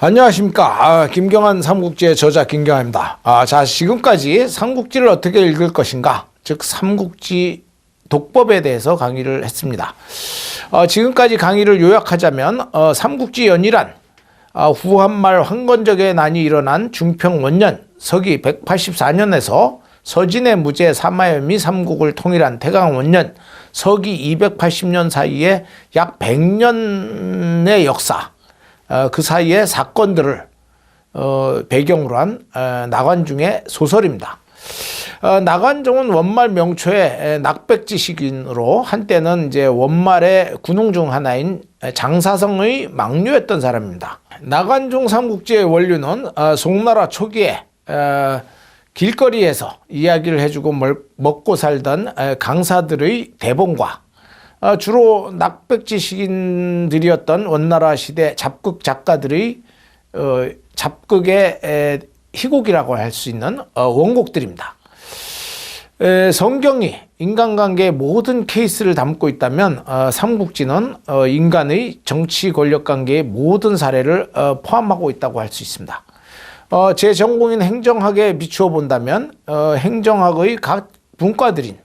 안녕하십니까. 김경환 삼국지의 저자 김경환입니다. 자, 지금까지 삼국지를 어떻게 읽을 것인가, 즉 삼국지 독법에 대해서 강의를 했습니다. 지금까지 강의를 요약하자면 삼국지 연이란 후한말 황건적의 난이 일어난 중평 원년 서기 184년에서 서진의 무제 사마염이 삼국을 통일한 태강 원년 서기 280년 사이에 약 100년의 역사, 그 사이의 사건들을 배경으로 한 나관중의 소설입니다. 나관중은 원말 명초의 낙백지식인으로 한때는 이제 원말의 군웅 중 하나인 장사성의 막류였던 사람입니다. 나관중 삼국지의 원류는 송나라 초기에 길거리에서 이야기를 해주고 먹고 살던 강사들의 대본과 주로 낙백지식인들이었던 원나라 시대 잡극 작가들의 잡극의 희곡이라고 할 수 있는 원곡들입니다. 성경이 인간관계의 모든 케이스를 담고 있다면 삼국지는 인간의 정치 권력관계의 모든 사례를 포함하고 있다고 할 수 있습니다. 제 전공인 행정학에 비추어 본다면 행정학의 각 분과들인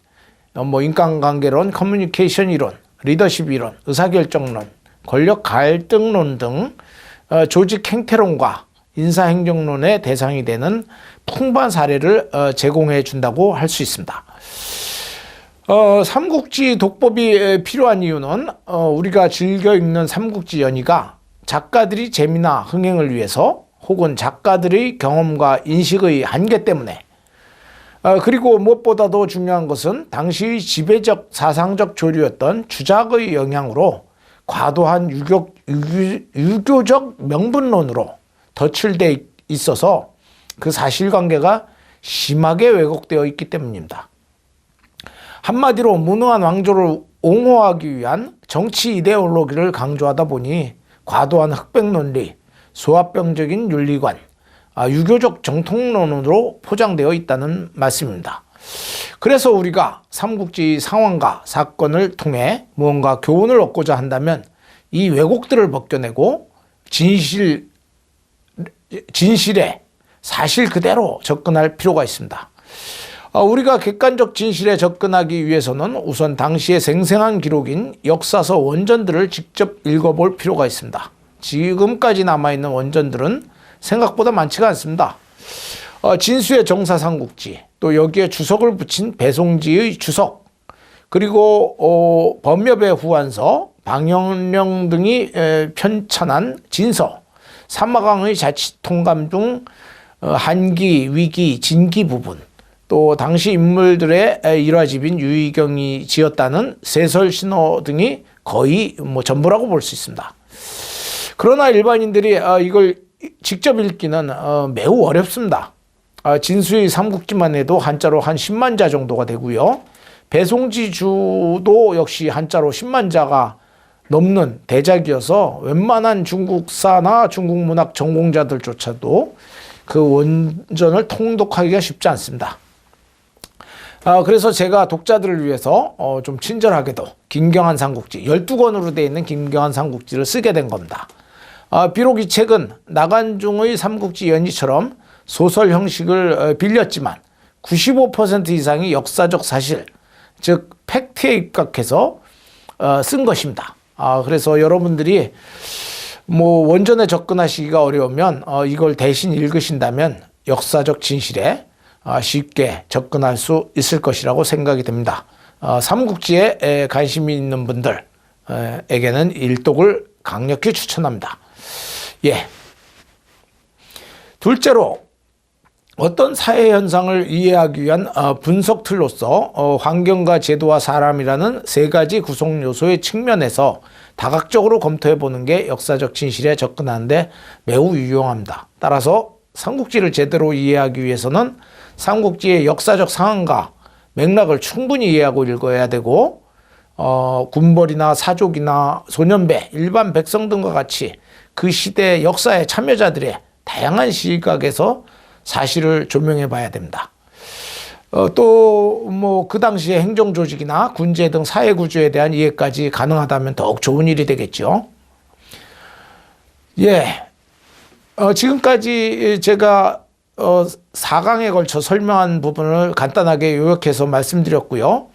인간관계론, 커뮤니케이션 이론, 리더십 이론, 의사결정론, 권력 갈등론 등 조직 행태론과 인사행정론의 대상이 되는 풍부한 사례를 제공해 준다고 할 수 있습니다. 삼국지 독법이 필요한 이유는 우리가 즐겨 읽는 삼국지 연의가 작가들이 재미나 흥행을 위해서 혹은 작가들의 경험과 인식의 한계 때문에, 그리고 무엇보다도 중요한 것은 당시 지배적 사상적 조류였던 주작의 영향으로 과도한 유교적 명분론으로 덧칠되어 있어서 그 사실관계가 심하게 왜곡되어 있기 때문입니다. 한마디로 무능한 왕조를 옹호하기 위한 정치 이데올로기를 강조하다 보니 과도한 흑백논리, 소합병적인 윤리관, 유교적 정통론으로 포장되어 있다는 말씀입니다. 그래서 우리가 삼국지 상황과 사건을 통해 무언가 교훈을 얻고자 한다면 이 왜곡들을 벗겨내고 진실에 사실 그대로 접근할 필요가 있습니다. 우리가 객관적 진실에 접근하기 위해서는 우선 당시의 생생한 기록인 역사서 원전들을 직접 읽어볼 필요가 있습니다. 지금까지 남아있는 원전들은 생각보다 많지가 않습니다. 진수의 정사삼국지, 또 여기에 주석을 붙인 배송지의 주석, 그리고 범여배 후한서, 방영령 등이 편찬한 진서, 삼마강의 자치통감 중 한기, 위기, 진기 부분, 또 당시 인물들의 일화집인 유희경이 지었다는 세설신호 등이 거의 전부라고 볼 수 있습니다. 그러나 일반인들이 이걸 직접 읽기는 매우 어렵습니다. 진수의 삼국지만 해도 한자로 한 10만 자 정도가 되고요. 배송지주도 역시 한자로 10만 자가 넘는 대작이어서 웬만한 중국사나 중국문학 전공자들조차도 그 원전을 통독하기가 쉽지 않습니다. 그래서 제가 독자들을 위해서 좀 친절하게도 김경환 삼국지 12권으로 되어 있는 김경환 삼국지를 쓰게 된 겁니다. 비록 이 책은 나관중의 삼국지 연의처럼 소설 형식을 빌렸지만 95% 이상이 역사적 사실, 즉 팩트에 입각해서 쓴 것입니다. 그래서 여러분들이 원전에 접근하시기가 어려우면 이걸 대신 읽으신다면 역사적 진실에 쉽게 접근할 수 있을 것이라고 생각이 됩니다. 삼국지에 관심이 있는 분들에게는 일독을 강력히 추천합니다. 둘째로, 어떤 사회 현상을 이해하기 위한 분석 틀로서 환경과 제도와 사람이라는 세 가지 구성 요소의 측면에서 다각적으로 검토해 보는 게 역사적 진실에 접근하는데 매우 유용합니다. 따라서 삼국지를 제대로 이해하기 위해서는 삼국지의 역사적 상황과 맥락을 충분히 이해하고 읽어야 되고, 군벌이나 사족이나 소년배, 일반 백성 등과 같이 그 시대의 역사의 참여자들의 다양한 시각에서 사실을 조명해 봐야 됩니다. 또 그 당시의 행정조직이나 군제 등 사회구조에 대한 이해까지 가능하다면 더욱 좋은 일이 되겠죠. 지금까지 제가 4강에 걸쳐 설명한 부분을 간단하게 요약해서 말씀드렸고요.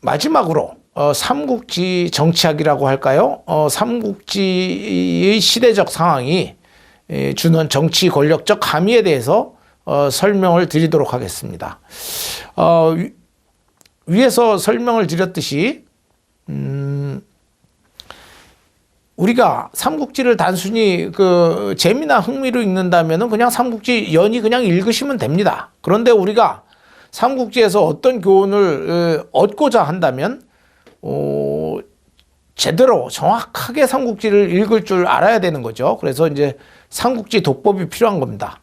마지막으로 삼국지 정치학이라고 할까요? 삼국지의 시대적 상황이 주는 정치 권력적 함의에 대해서 설명을 드리도록 하겠습니다. 위에서 설명을 드렸듯이 우리가 삼국지를 단순히 그 재미나 흥미로 읽는다면은 그냥 삼국지 연히 그냥 읽으시면 됩니다. 그런데 우리가 삼국지에서 어떤 교훈을 얻고자 한다면 제대로 정확하게 삼국지를 읽을 줄 알아야 되는 거죠. 그래서 이제 삼국지 독법이 필요한 겁니다.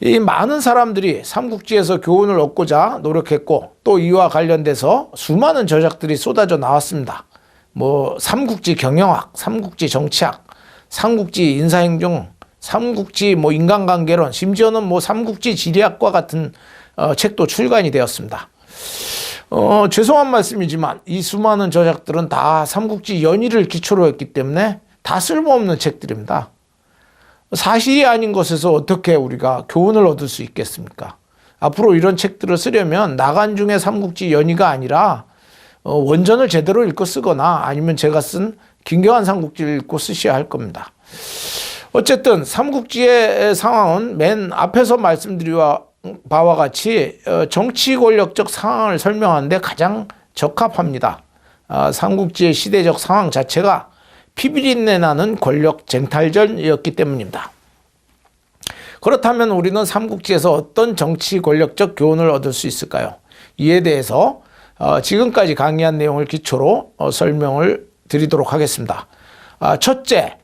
이 많은 사람들이 삼국지에서 교훈을 얻고자 노력했고 또 이와 관련돼서 수많은 저작들이 쏟아져 나왔습니다. 뭐 삼국지 경영학, 삼국지 정치학, 삼국지 인사행정, 삼국지 뭐 인간관계론, 심지어는 뭐 삼국지 지리학과 같은 책도 출간이 되었습니다. 죄송한 말씀이지만 이 수많은 저작들은 다 삼국지 연의를 기초로 했기 때문에 다 쓸모없는 책들입니다. 사실이 아닌 것에서 어떻게 우리가 교훈을 얻을 수 있겠습니까? 앞으로 이런 책들을 쓰려면 나간중의 삼국지 연의가 아니라 원전을 제대로 읽고 쓰거나 아니면 제가 쓴 김경환 삼국지를 읽고 쓰셔야 할 겁니다. 어쨌든 삼국지의 상황은 맨 앞에서 말씀드린 바와 같이 정치 권력적 상황을 설명하는데 가장 적합합니다. 삼국지의 시대적 상황 자체가 피비린내 나는 권력 쟁탈전이었기 때문입니다. 그렇다면 우리는 삼국지에서 어떤 정치 권력적 교훈을 얻을 수 있을까요? 이에 대해서 지금까지 강의한 내용을 기초로 설명을 드리도록 하겠습니다. 첫째,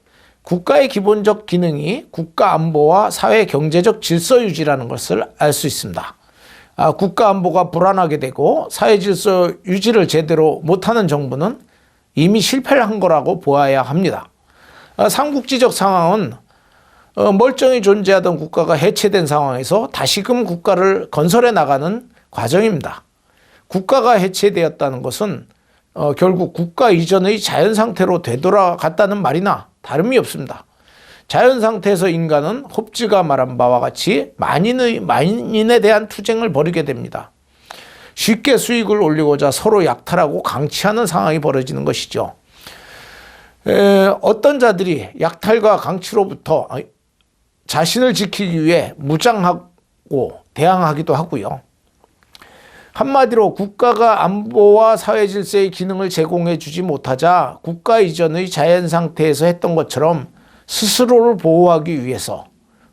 국가의 기본적 기능이 국가 안보와 사회 경제적 질서 유지라는 것을 알 수 있습니다. 국가 안보가 불안하게 되고 사회 질서 유지를 제대로 못하는 정부는 이미 실패를 한 거라고 보아야 합니다. 삼국지적 상황은 멀쩡히 존재하던 국가가 해체된 상황에서 다시금 국가를 건설해 나가는 과정입니다. 국가가 해체되었다는 것은 결국 국가 이전의 자연 상태로 되돌아갔다는 말이나 다름이 없습니다. 자연 상태에서 인간은 홉즈가 말한 바와 같이 만인에 대한 투쟁을 벌이게 됩니다. 쉽게 수익을 올리고자 서로 약탈하고 강취하는 상황이 벌어지는 것이죠. 어떤 자들이 약탈과 강취로부터 자신을 지키기 위해 무장하고 대항하기도 하고요. 한마디로 국가가 안보와 사회 질서의 기능을 제공해 주지 못하자 국가 이전의 자연 상태에서 했던 것처럼 스스로를 보호하기 위해서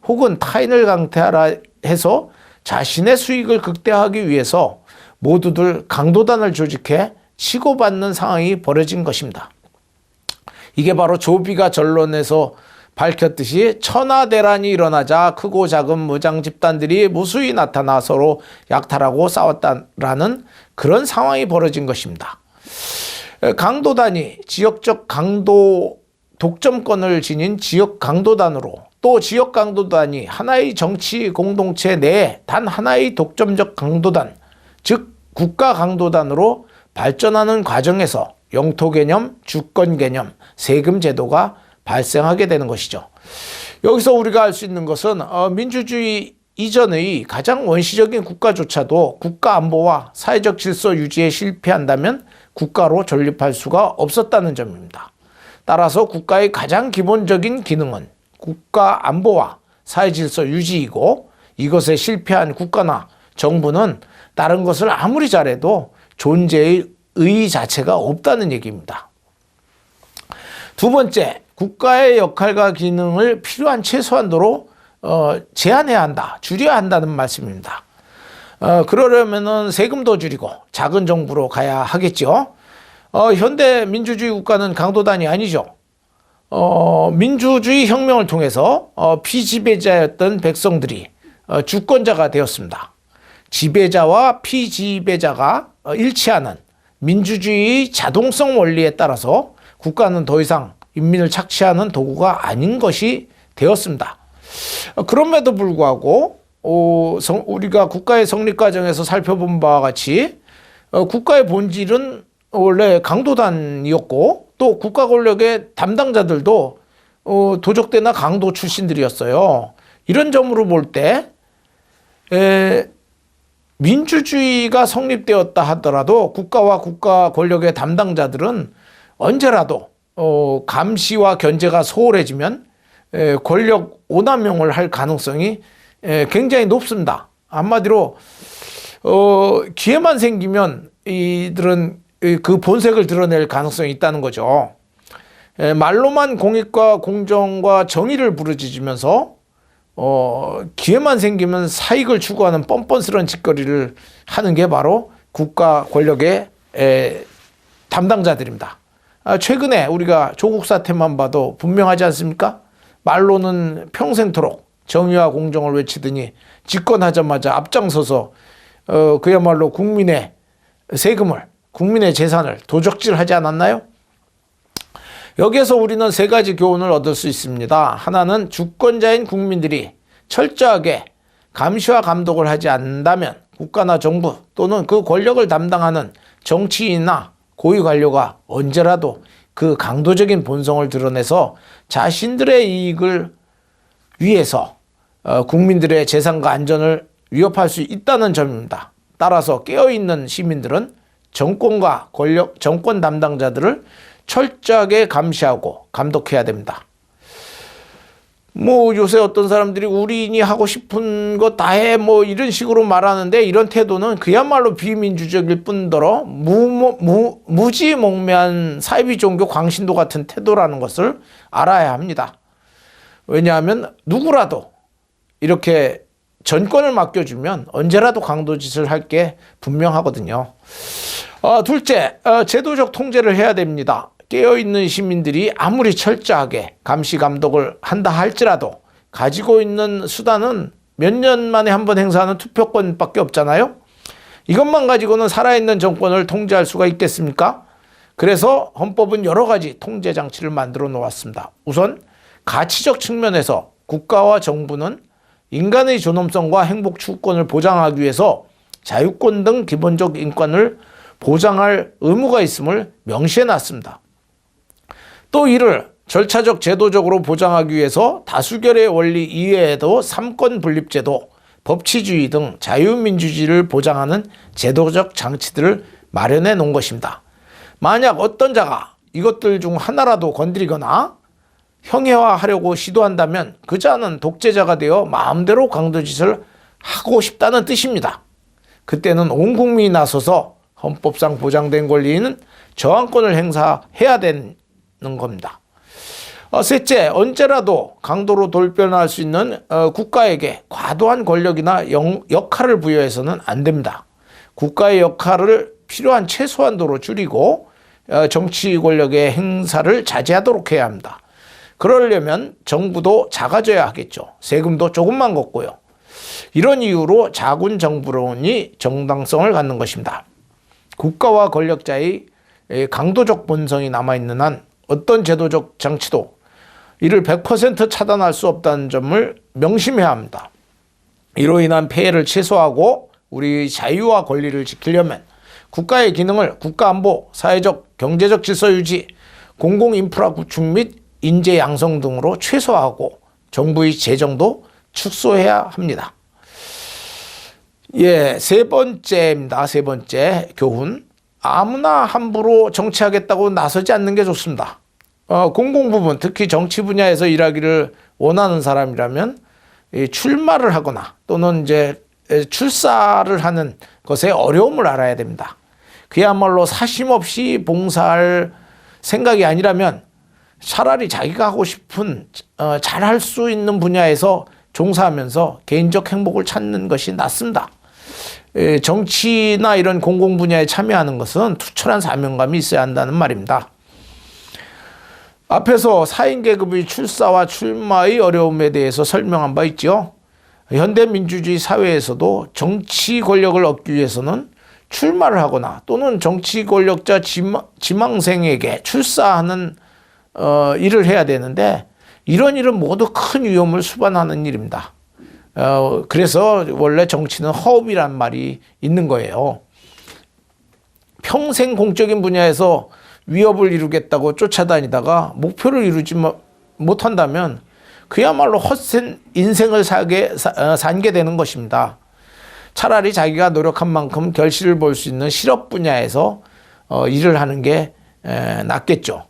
혹은 타인을 강퇴하라 해서 자신의 수익을 극대화하기 위해서 모두들 강도단을 조직해 치고받는 상황이 벌어진 것입니다. 이게 바로 조비가 전론에서 밝혔듯이 천하대란이 일어나자 크고 작은 무장 집단들이 무수히 나타나 서로 약탈하고 싸웠다라는 그런 상황이 벌어진 것입니다. 강도단이 지역적 강도 독점권을 지닌 지역 강도단으로 또 지역 강도단이 하나의 정치 공동체 내에 단 하나의 독점적 강도단, 즉 국가 강도단으로 발전하는 과정에서 영토 개념, 주권 개념, 세금 제도가 발생하게 되는 것이죠. 여기서 우리가 알 수 있는 것은 민주주의 이전의 가장 원시적인 국가조차도 국가 안보와 사회적 질서 유지에 실패한다면 국가로 존립할 수가 없었다는 점입니다. 따라서 국가의 가장 기본적인 기능은 국가 안보와 사회 질서 유지이고 이것에 실패한 국가나 정부는 다른 것을 아무리 잘해도 존재의 의의 자체가 없다는 얘기입니다. 두 번째, 국가의 역할과 기능을 필요한 최소한도로 제한해야 한다, 줄여야 한다는 말씀입니다. 그러려면은 세금도 줄이고 작은 정부로 가야 하겠죠. 현대 민주주의 국가는 강도단이 아니죠. 민주주의 혁명을 통해서 피지배자였던 백성들이 주권자가 되었습니다. 지배자와 피지배자가 일치하는 민주주의 자동성 원리에 따라서 국가는 더 이상 인민을 착취하는 도구가 아닌 것이 되었습니다. 그럼에도 불구하고 우리가 국가의 성립 과정에서 살펴본 바와 같이 국가의 본질은 원래 강도단이었고 또 국가 권력의 담당자들도 도적대나 강도 출신들이었어요. 이런 점으로 볼 때 민주주의가 성립되었다 하더라도 국가와 국가 권력의 담당자들은 언제라도 감시와 견제가 소홀해지면 권력 오남용을 할 가능성이 굉장히 높습니다. 한마디로 기회만 생기면 이들은 그 본색을 드러낼 가능성이 있다는 거죠. 말로만 공익과 공정과 정의를 부르짖으면서 기회만 생기면 사익을 추구하는 뻔뻔스러운 짓거리를 하는 게 바로 국가 권력의 담당자들입니다. 최근에 우리가 조국 사태만 봐도 분명하지 않습니까? 말로는 평생토록 정의와 공정을 외치더니 집권하자마자 앞장서서 그야말로 국민의 세금을, 국민의 재산을 도적질하지 않았나요? 여기에서 우리는 세 가지 교훈을 얻을 수 있습니다. 하나는 주권자인 국민들이 철저하게 감시와 감독을 하지 않는다면 국가나 정부 또는 그 권력을 담당하는 정치인이나 고위 관료가 언제라도 그 강도적인 본성을 드러내서 자신들의 이익을 위해서 국민들의 재산과 안전을 위협할 수 있다는 점입니다. 따라서 깨어있는 시민들은 정권과 권력, 정권 담당자들을 철저하게 감시하고 감독해야 됩니다. 요새 어떤 사람들이 우리인이 하고 싶은 거 다 해 이런 식으로 말하는데, 이런 태도는 그야말로 비민주적일 뿐더러 무지몽매한 사이비 종교 광신도 같은 태도라는 것을 알아야 합니다. 왜냐하면 누구라도 이렇게 전권을 맡겨주면 언제라도 강도짓을 할 게 분명하거든요. 둘째, 제도적 통제를 해야 됩니다. 깨어있는 시민들이 아무리 철저하게 감시 감독을 한다 할지라도 가지고 있는 수단은 몇 년 만에 한 번 행사하는 투표권밖에 없잖아요. 이것만 가지고는 살아있는 정권을 통제할 수가 있겠습니까? 그래서 헌법은 여러 가지 통제 장치를 만들어 놓았습니다. 우선 가치적 측면에서 국가와 정부는 인간의 존엄성과 행복 추구권을 보장하기 위해서 자유권 등 기본적 인권을 보장할 의무가 있음을 명시해 놨습니다. 또 이를 절차적 제도적으로 보장하기 위해서 다수결의 원리 이외에도 삼권 분립제도, 법치주의 등 자유민주주의를 보장하는 제도적 장치들을 마련해 놓은 것입니다. 만약 어떤 자가 이것들 중 하나라도 건드리거나 형해화하려고 시도한다면 그 자는 독재자가 되어 마음대로 강도짓을 하고 싶다는 뜻입니다. 그때는 온 국민이 나서서 헌법상 보장된 권리인 저항권을 행사해야 되는 겁니다. 셋째, 언제라도 강도로 돌변할 수 있는 국가에게 과도한 권력이나 역할을 부여해서는 안 됩니다. 국가의 역할을 필요한 최소한도로 줄이고 정치 권력의 행사를 자제하도록 해야 합니다. 그러려면 정부도 작아져야 하겠죠. 세금도 조금만 걷고요. 이런 이유로 자군 정부론이 정당성을 갖는 것입니다. 국가와 권력자의 강도적 본성이 남아있는 한 어떤 제도적 장치도 이를 100% 차단할 수 없다는 점을 명심해야 합니다. 이로 인한 폐해를 최소화하고 우리 자유와 권리를 지키려면 국가의 기능을 국가안보, 사회적, 경제적 질서 유지, 공공인프라 구축 및 인재 양성 등으로 최소화하고 정부의 재정도 축소해야 합니다. 세 번째입니다. 세 번째 교훈. 아무나 함부로 정치하겠다고 나서지 않는 게 좋습니다. 공공부문, 특히 정치 분야에서 일하기를 원하는 사람이라면 출마를 하거나 또는 이제 출사를 하는 것에 어려움을 알아야 됩니다. 그야말로 사심 없이 봉사할 생각이 아니라면 차라리 자기가 하고 싶은 잘할 수 있는 분야에서 종사하면서 개인적 행복을 찾는 것이 낫습니다. 정치나 이런 공공 분야에 참여하는 것은 투철한 사명감이 있어야 한다는 말입니다. 앞에서 4인 계급의 출사와 출마의 어려움에 대해서 설명한 바 있죠. 현대민주주의 사회에서도 정치 권력을 얻기 위해서는 출마를 하거나 또는 정치 권력자 지망생에게 출사하는 일을 해야 되는데, 이런 일은 모두 큰 위험을 수반하는 일입니다. 그래서 원래 정치는 허업이란 말이 있는 거예요. 평생 공적인 분야에서 위협을 이루겠다고 쫓아다니다가 목표를 이루지 못한다면 그야말로 헛된 인생을 산게 되는 것입니다. 차라리 자기가 노력한 만큼 결실을 볼 수 있는 실업 분야에서 일을 하는 게 낫겠죠.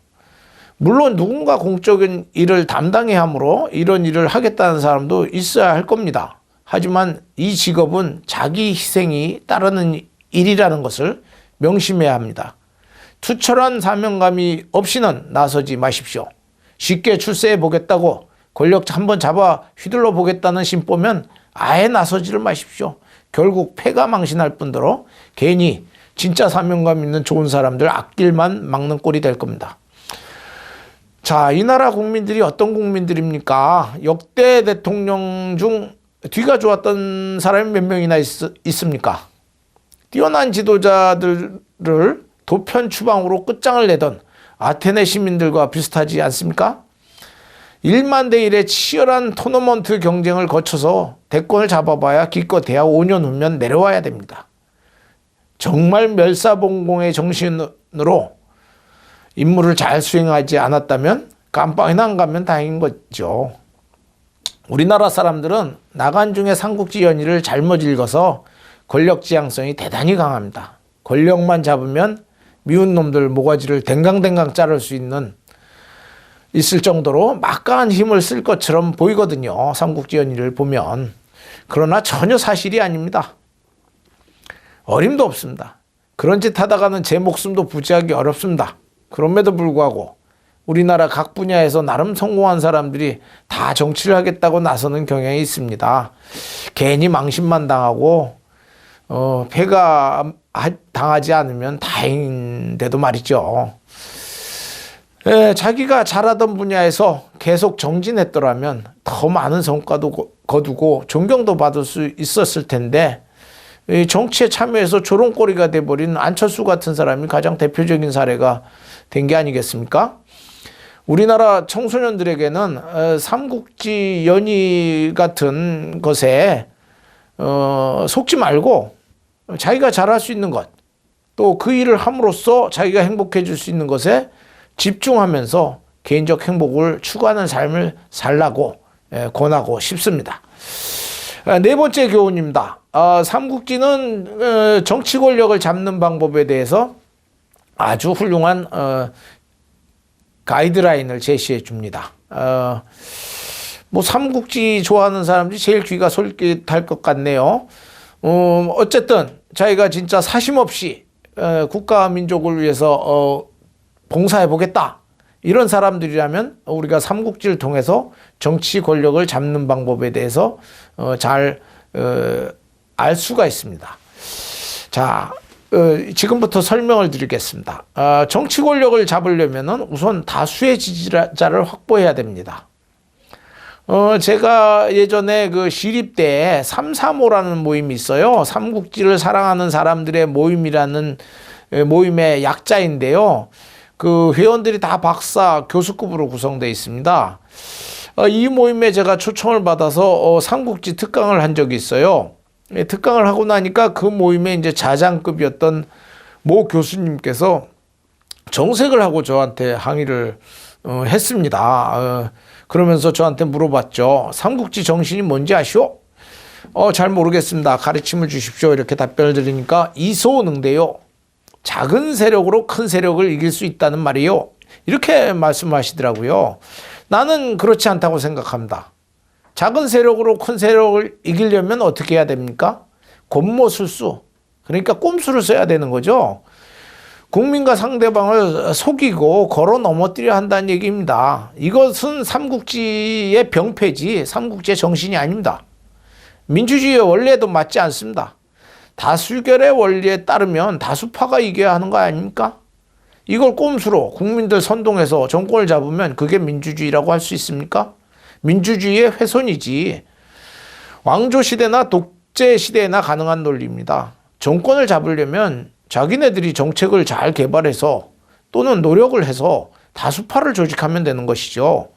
물론 누군가 공적인 일을 담당해야 하므로 이런 일을 하겠다는 사람도 있어야 할 겁니다. 하지만 이 직업은 자기 희생이 따르는 일이라는 것을 명심해야 합니다. 투철한 사명감이 없이는 나서지 마십시오. 쉽게 출세해 보겠다고 권력 한번 잡아 휘둘러 보겠다는 심보면 아예 나서지를 마십시오. 결국 패가 망신할 뿐더러 괜히 진짜 사명감 있는 좋은 사람들 앞길만 막는 꼴이 될 겁니다. 자, 이 나라 국민들이 어떤 국민들입니까? 역대 대통령 중 뒤가 좋았던 사람이 몇 명이나 있습니까? 뛰어난 지도자들을 도편 추방으로 끝장을 내던 아테네 시민들과 비슷하지 않습니까? 1만 대 1의 치열한 토너먼트 경쟁을 거쳐서 대권을 잡아봐야 기껏 대학 5년 후면 내려와야 됩니다. 정말 멸사봉공의 정신으로 임무를 잘 수행하지 않았다면 깜빵이나 안 가면 다행인 거죠. 우리나라 사람들은 나간 중에 삼국지 연의를 잘못 읽어서 권력 지향성이 대단히 강합니다. 권력만 잡으면 미운 놈들 모가지를 댕강댕강 자를 수 있을 정도로 막강한 힘을 쓸 것처럼 보이거든요. 삼국지 연의를 보면. 그러나 전혀 사실이 아닙니다. 어림도 없습니다. 그런 짓 하다가는 제 목숨도 부지하기 어렵습니다. 그럼에도 불구하고 우리나라 각 분야에서 나름 성공한 사람들이 다 정치를 하겠다고 나서는 경향이 있습니다. 괜히 망신만 당하고 패가 당하지 않으면 다행인데도 말이죠. 자기가 잘하던 분야에서 계속 정진했더라면 더 많은 성과도 거두고 존경도 받을 수 있었을 텐데 정치에 참여해서 조롱거리가 돼버린 안철수 같은 사람이 가장 대표적인 사례가 된 게 아니겠습니까? 우리나라 청소년들에게는 삼국지 연의 같은 것에 속지 말고 자기가 잘할 수 있는 것, 또 그 일을 함으로써 자기가 행복해질 수 있는 것에 집중하면서 개인적 행복을 추구하는 삶을 살라고 권하고 싶습니다. 네 번째 교훈입니다. 삼국지는 정치 권력을 잡는 방법에 대해서 아주 훌륭한 가이드라인을 제시해 줍니다. 뭐 삼국지 좋아하는 사람들이 제일 귀가 솔깃할 것 같네요. 어쨌든 자기가 진짜 사심 없이 국가와 민족을 위해서 봉사해 보겠다. 이런 사람들이라면 우리가 삼국지를 통해서 정치 권력을 잡는 방법에 대해서 잘 알 수가 있습니다. 자, 지금부터 설명을 드리겠습니다. 정치 권력을 잡으려면 우선 다수의 지지자를 확보해야 됩니다. 제가 예전에 그 시립대에 335라는 모임이 있어요. 삼국지를 사랑하는 사람들의 모임이라는 모임의 약자인데요. 그 회원들이 다 박사, 교수급으로 구성되어 있습니다. 이 모임에 제가 초청을 받아서 삼국지 특강을 한 적이 있어요. 특강을 하고 나니까 그 모임에 이제 자장급이었던 모 교수님께서 정색을 하고 저한테 항의를 했습니다. 그러면서 저한테 물어봤죠. 삼국지 정신이 뭔지 아시오? 잘 모르겠습니다. 가르침을 주십시오. 이렇게 답변을 드리니까 이소능대요. 작은 세력으로 큰 세력을 이길 수 있다는 말이요. 이렇게 말씀하시더라고요. 나는 그렇지 않다고 생각합니다. 작은 세력으로 큰 세력을 이기려면 어떻게 해야 됩니까? 곤모술수. 그러니까 꼼수를 써야 되는 거죠. 국민과 상대방을 속이고 걸어 넘어뜨려 한다는 얘기입니다. 이것은 삼국지의 병폐지 삼국지의 정신이 아닙니다. 민주주의의 원리에도 맞지 않습니다. 다수결의 원리에 따르면 다수파가 이겨야 하는 거 아닙니까? 이걸 꼼수로 국민들 선동해서 정권을 잡으면 그게 민주주의라고 할 수 있습니까? 민주주의의 훼손이지. 왕조시대나 독재시대나 가능한 논리입니다. 정권을 잡으려면 자기네들이 정책을 잘 개발해서 또는 노력을 해서 다수파를 조직하면 되는 것이죠.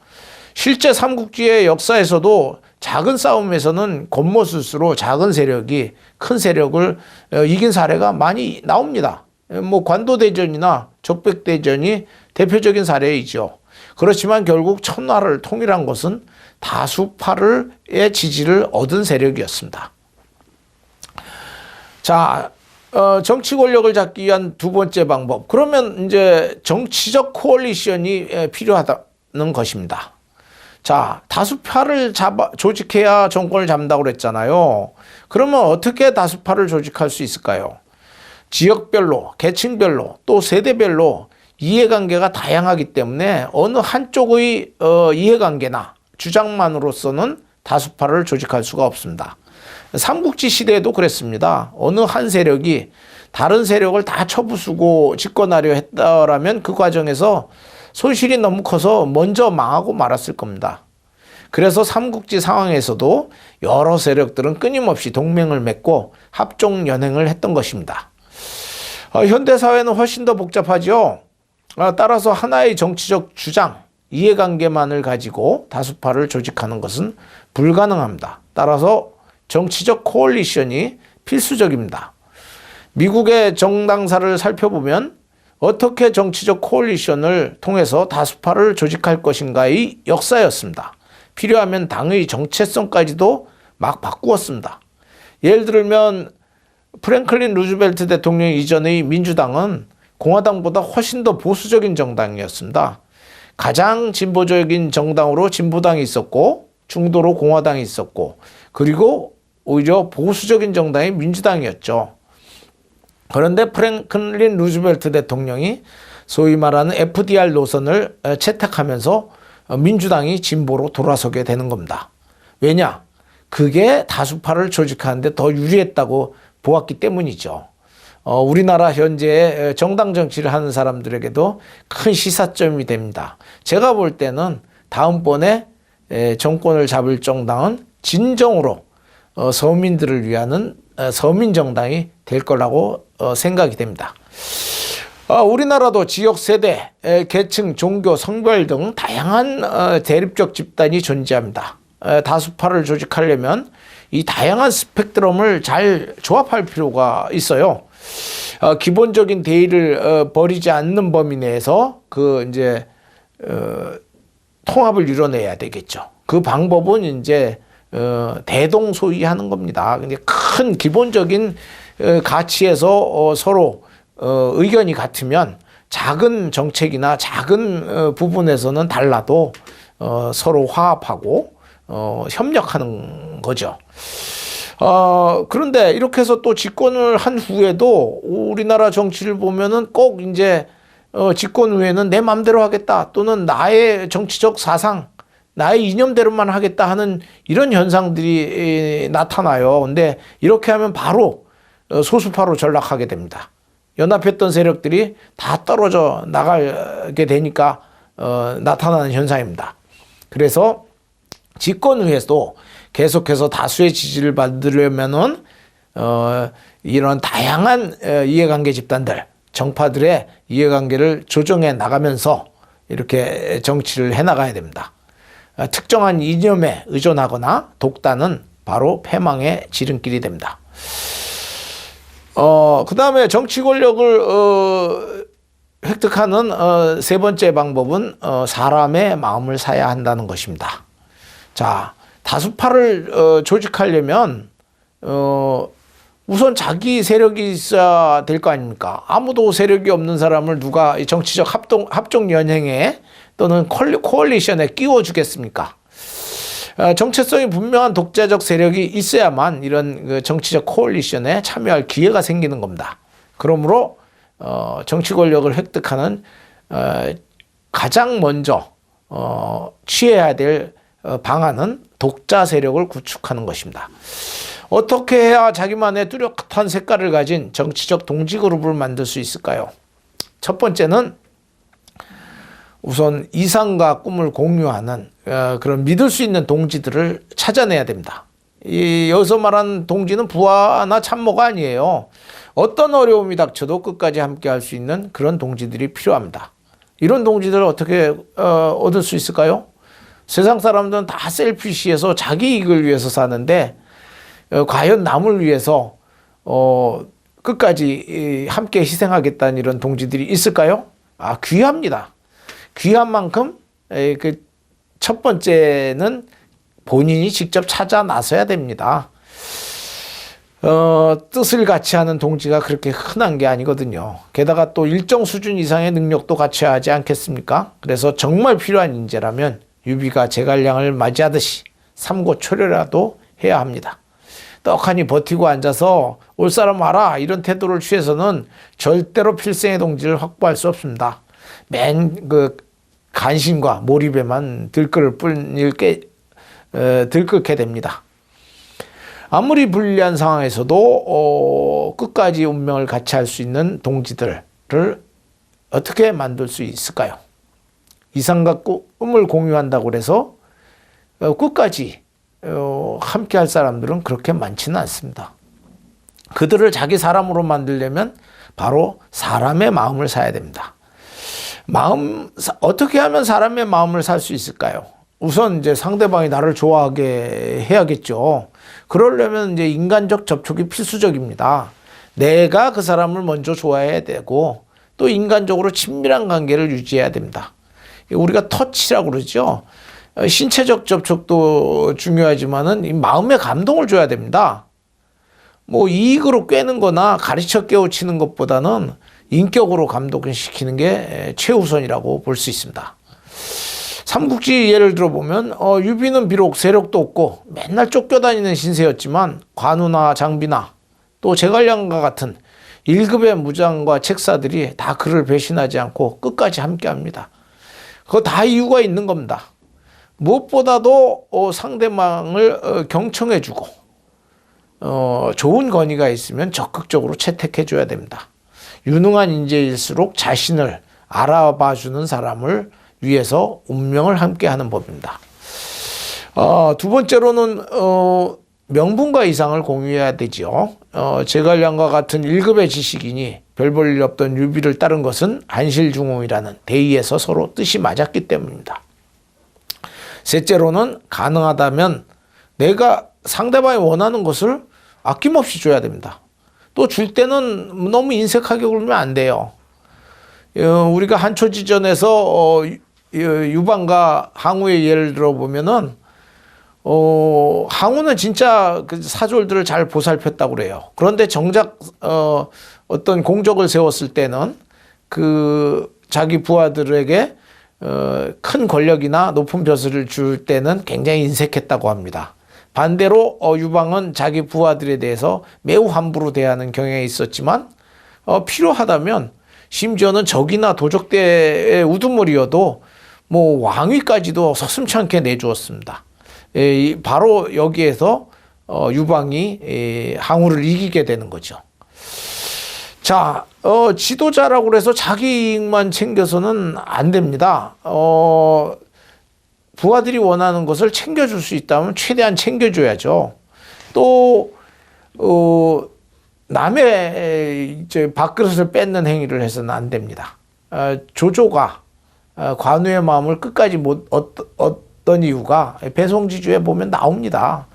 실제 삼국지의 역사에서도 작은 싸움에서는 겉모술수로 작은 세력이 큰 세력을 이긴 사례가 많이 나옵니다. 뭐 관도대전이나 적백대전이 대표적인 사례이죠. 그렇지만 결국 천하를 통일한 것은 다수파의 지지를 얻은 세력이었습니다. 자, 정치 권력을 잡기 위한 두 번째 방법. 그러면 이제 정치적 코얼리션이 필요하다는 것입니다. 자, 다수파를 조직해야 정권을 잡는다고 그랬잖아요. 그러면 어떻게 다수파를 조직할 수 있을까요? 지역별로, 계층별로, 또 세대별로 이해관계가 다양하기 때문에 어느 한쪽의 이해관계나 주장만으로서는 다수파를 조직할 수가 없습니다. 삼국지 시대에도 그랬습니다. 어느 한 세력이 다른 세력을 다 쳐부수고 집권하려 했다라면 그 과정에서 손실이 너무 커서 먼저 망하고 말았을 겁니다. 그래서 삼국지 상황에서도 여러 세력들은 끊임없이 동맹을 맺고 합종연행을 했던 것입니다. 현대사회는 훨씬 더 복잡하죠. 따라서 하나의 정치적 주장, 이해관계만을 가지고 다수파를 조직하는 것은 불가능합니다. 따라서 정치적 코얼리션이 필수적입니다. 미국의 정당사를 살펴보면 어떻게 정치적 코얼리션을 통해서 다수파를 조직할 것인가의 역사였습니다. 필요하면 당의 정체성까지도 막 바꾸었습니다. 예를 들면 프랭클린 루즈벨트 대통령 이전의 민주당은 공화당보다 훨씬 더 보수적인 정당이었습니다. 가장 진보적인 정당으로 진보당이 있었고 중도로 공화당이 있었고 그리고 오히려 보수적인 정당이 민주당이었죠. 그런데 프랭클린 루즈벨트 대통령이 소위 말하는 FDR 노선을 채택하면서 민주당이 진보로 돌아서게 되는 겁니다. 왜냐? 그게 다수파를 조직하는데 더 유리했다고 보았기 때문이죠. 우리나라 현재 정당 정치를 하는 사람들에게도 큰 시사점이 됩니다. 제가 볼 때는 다음번에 정권을 잡을 정당은 진정으로 서민들을 위하는 서민정당이 될 거라고 생각이 됩니다. 우리나라도 지역 세대, 계층, 종교, 성별 등 다양한 대립적 집단이 존재합니다. 다수파를 조직하려면 이 다양한 스펙트럼을 잘 조합할 필요가 있어요. 기본적인 대의를 버리지 않는 범위 내에서 통합을 이뤄내야 되겠죠. 그 방법은 이제 대동소이하는 겁니다. 근데 큰 기본적인 가치에서 서로 의견이 같으면 작은 정책이나 작은 부분에서는 달라도 서로 화합하고 협력하는 거죠. 그런데 이렇게 해서 또 집권을 한 후에도 우리나라 정치를 보면은 꼭 이제 집권 후에는 내 맘대로 하겠다 또는 나의 정치적 사상, 나의 이념대로만 하겠다 하는 이런 현상들이 나타나요. 근데 이렇게 하면 바로 소수파로 전락하게 됩니다. 연합했던 세력들이 다 떨어져 나가게 되니까 나타나는 현상입니다. 그래서 집권 후에도 계속해서 다수의 지지를 받으려면은 이런 다양한 이해관계 집단들, 정파들의 이해관계를 조정해 나가면서 이렇게 정치를 해 나가야 됩니다. 특정한 이념에 의존하거나 독단은 바로 패망의 지름길이 됩니다. 그 다음에 정치 권력을 획득하는 세 번째 방법은 사람의 마음을 사야 한다는 것입니다. 자, 다수파를 조직하려면 우선 자기 세력이 있어야 될 거 아닙니까? 아무도 세력이 없는 사람을 누가 정치적 합종 연행에 또는 코얼리션에 끼워주겠습니까? 정체성이 분명한 독자적 세력이 있어야만 이런 정치적 코얼리션에 참여할 기회가 생기는 겁니다. 그러므로 정치 권력을 획득하는 가장 먼저 취해야 될 방안은 독자 세력을 구축하는 것입니다. 어떻게 해야 자기만의 뚜렷한 색깔을 가진 정치적 동지 그룹을 만들 수 있을까요? 첫 번째는 우선 이상과 꿈을 공유하는 그런 믿을 수 있는 동지들을 찾아내야 됩니다. 여기서 말하는 동지는 부하나 참모가 아니에요. 어떤 어려움이 닥쳐도 끝까지 함께 할 수 있는 그런 동지들이 필요합니다. 이런 동지들을 어떻게 얻을 수 있을까요? 세상 사람들은 다 셀피시해서 자기 이익을 위해서 사는데 과연 남을 위해서 끝까지 함께 희생하겠다는 이런 동지들이 있을까요? 귀합니다. 귀한 만큼 그 첫 번째는 본인이 직접 찾아 나서야 됩니다. 뜻을 같이 하는 동지가 그렇게 흔한 게 아니거든요. 게다가 또 일정 수준 이상의 능력도 갖춰야 하지 않겠습니까? 그래서 정말 필요한 인재라면 유비가 제갈량을 맞이하듯이 삼고초려라도 해야 합니다. 떡하니 버티고 앉아서 올 사람 와라 이런 태도를 취해서는 절대로 필생의 동지를 확보할 수 없습니다. 맨 그 간신과 몰입에만 들끓게 됩니다. 아무리 불리한 상황에서도 끝까지 운명을 같이 할 수 있는 동지들을 어떻게 만들 수 있을까요? 이상과 꿈을 공유한다고 해서 끝까지 함께 할 사람들은 그렇게 많지는 않습니다. 그들을 자기 사람으로 만들려면 바로 사람의 마음을 사야 됩니다. 어떻게 하면 사람의 마음을 살 수 있을까요? 우선 이제 상대방이 나를 좋아하게 해야겠죠. 그러려면 이제 인간적 접촉이 필수적입니다. 내가 그 사람을 먼저 좋아해야 되고 또 인간적으로 친밀한 관계를 유지해야 됩니다. 우리가 터치라고 그러죠. 신체적 접촉도 중요하지만은 이 마음의 감동을 줘야 됩니다. 뭐 이익으로 꿰는 거나 가르쳐 깨우치는 것보다는 인격으로 감동을 시키는 게 최우선이라고 볼 수 있습니다. 삼국지 예를 들어보면 유비는 비록 세력도 없고 맨날 쫓겨다니는 신세였지만 관우나 장비나 또 제갈량과 같은 1급의 무장과 책사들이 다 그를 배신하지 않고 끝까지 함께합니다. 그거 다 이유가 있는 겁니다. 무엇보다도 상대방을 경청해주고 좋은 건의가 있으면 적극적으로 채택해줘야 됩니다. 유능한 인재일수록 자신을 알아봐주는 사람을 위해서 운명을 함께하는 법입니다. 두 번째로는 명분과 이상을 공유해야 되죠. 제갈량과 같은 1급의 지식인이 별 볼 일 없던 유비를 따른 것은 한실중홍이라는 대의에서 서로 뜻이 맞았기 때문입니다. 셋째로는 가능하다면 내가 상대방이 원하는 것을 아낌없이 줘야 됩니다. 또 줄 때는 너무 인색하게 굴면 안 돼요. 우리가 한초지전에서 유방과 항우의 예를 들어보면은 항우는 진짜 그 사졸들을 잘 보살폈다고 그래요. 그런데 정작 어떤 공적을 세웠을 때는 그 자기 부하들에게 큰 권력이나 높은 벼슬을 줄 때는 굉장히 인색했다고 합니다. 반대로 유방은 자기 부하들에 대해서 매우 함부로 대하는 경향이 있었지만 필요하다면 심지어는 적이나 도적대의 우두머리여도 뭐 왕위까지도 서슴지 않게 내주었습니다. 바로 여기에서 유방이 항우를 이기게 되는 거죠. 자, 지도자라고 해서 자기 이익만 챙겨서는 안 됩니다. 부하들이 원하는 것을 챙겨줄 수 있다면 최대한 챙겨줘야죠. 또 남의 이제 밥그릇을 뺏는 행위를 해서는 안 됩니다. 조조가 관우의 마음을 끝까지 못 얻던 이유가 배송지주에 보면 나옵니다.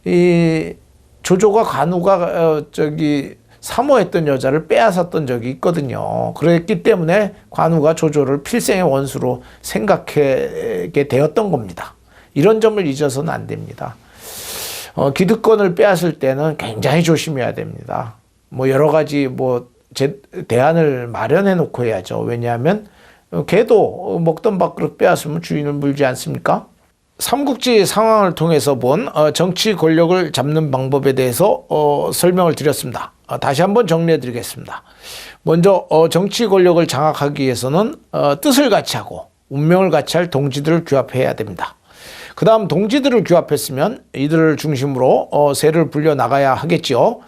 이 조조가 관우가 사모했던 여자를 빼앗았던 적이 있거든요. 그랬기 때문에 관우가 조조를 필생의 원수로 생각하게 되었던 겁니다. 이런 점을 잊어서는 안 됩니다. 기득권을 빼앗을 때는 굉장히 조심해야 됩니다. 뭐 여러 가지 대안을 마련해 놓고 해야죠. 왜냐하면 개도 먹던 밥그릇 빼앗으면 주인을 물지 않습니까? 삼국지 상황을 통해서 본 정치 권력을 잡는 방법에 대해서 설명을 드렸습니다. 다시 한번 정리해 드리겠습니다. 먼저 정치 권력을 장악하기 위해서는 뜻을 같이 하고 운명을 같이 할 동지들을 규합해야 됩니다. 그 다음 동지들을 규합했으면 이들을 중심으로 세를 불려 나가야 하겠지요.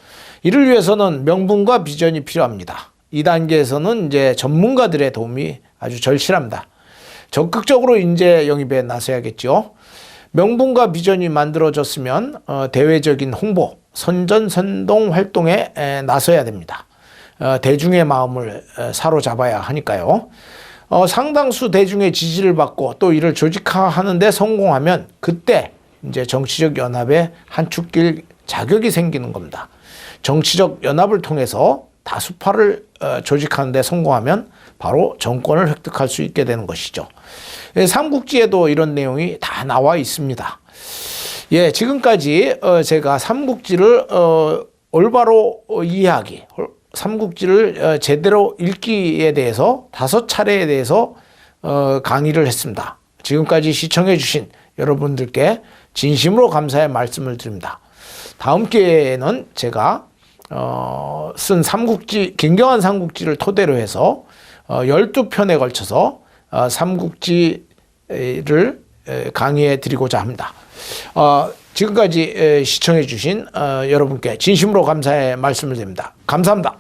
이를 위해서는 명분과 비전이 필요합니다. 이 단계에서는 이제 전문가들의 도움이 아주 절실합니다. 적극적으로 인재 영입에 나서야겠죠. 명분과 비전이 만들어졌으면 대외적인 홍보, 선전선동 활동에 나서야 됩니다. 대중의 마음을 사로잡아야 하니까요. 상당수 대중의 지지를 받고 또 이를 조직화하는 데 성공하면 그때 이제 정치적 연합에 한 축 낄 자격이 생기는 겁니다. 정치적 연합을 통해서 다수파를 조직하는 데 성공하면 바로 정권을 획득할 수 있게 되는 것이죠. 삼국지에도 이런 내용이 다 나와 있습니다. 예, 지금까지 제가 삼국지를 올바로 이해하기, 삼국지를 제대로 읽기에 대해서 5차례에 대해서 강의를 했습니다. 지금까지 시청해 주신 여러분들께 진심으로 감사의 말씀을 드립니다. 다음 기회에는 제가 쓴 삼국지, 김경환 삼국지를 토대로 해서 12편에 걸쳐서 삼국지를 강의해 드리고자 합니다. 지금까지 시청해 주신 여러분께 진심으로 감사의 말씀을 드립니다. 감사합니다.